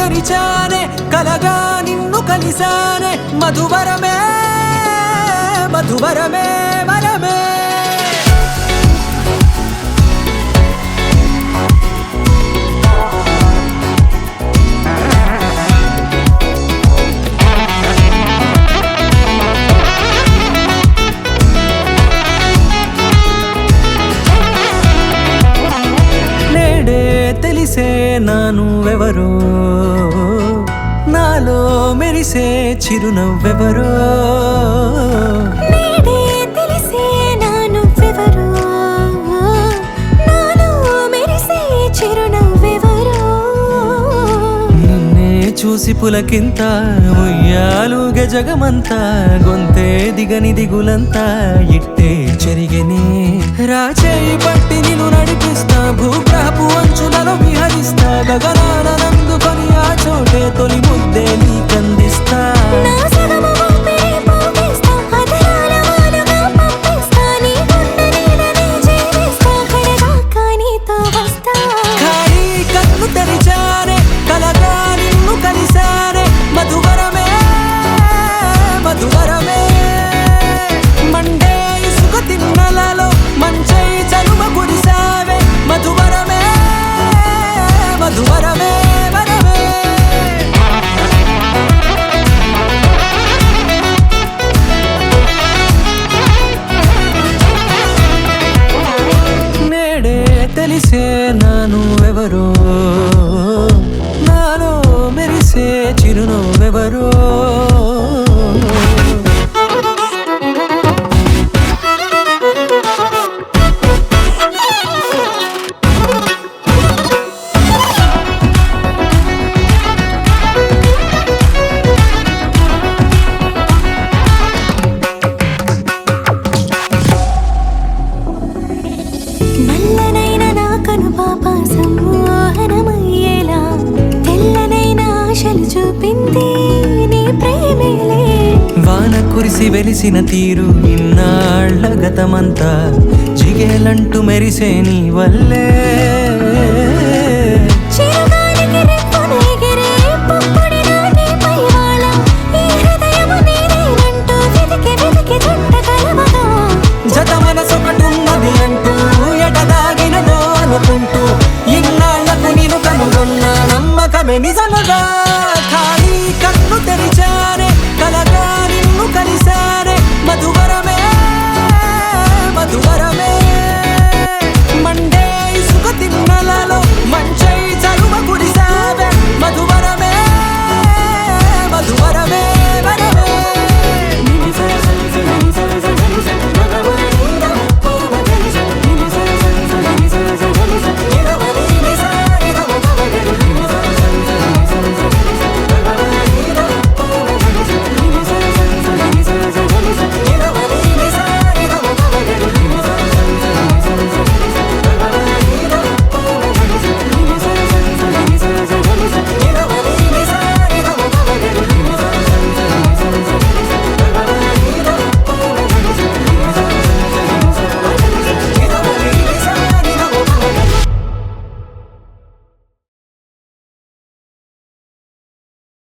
తెరిచానే కలగా నిన్ను కలిసానే మధువరమే మధువరమే వరమే తెలిసే నానువెవరో నాలో మెరిసే చిరునవ్వెవరో నేడే తెలిసే నానువెవరో నాలో మెరిసే చిరునవ్వెవరో నిన్నే చూసి పులకింత ఉయ్యాలుగే జగమంతా గొంతే దిగని దిగులంతా ఇట్టే చెరిగెనే రాచేయి పట్టి నిన్ను నడిపిస్తా భూగ్రహపు అంచులలో విహరిస్తా గగనాన నందుకొని ఆ చోటే తొలి ముద్దే నీకందిస్తా నా సగము ఊపిరి పోగేస్తా అదరాల వాలుగా పంపిస్తా నీ గుండె నీడనే జీవిస్తా కడదాకా నీతో వస్తా ఖాళీ కన్ను తెరిచానే కలగా నిన్ను కలిసానే మధువరమే మధువరమే మండే ఇసుక తిన్నలలో మంచై చలువ కురిసావే మధువరమే మధువరమే వరమే నేడే తెలిసే నానువెవరో నాలో మెరిసే చిరునవ్వెవరో నల్లనైన నా కనుపాప సమ్మోహనమయ్యేలా తెల్లనైన ఆశలు చూపింది నీ ప్రేమేలే వాన కురిసి వెలిసిన తీరు ఇన్నాళ్ల గతమంతా జిగేలంటూ మెరిసే నీ వల్లే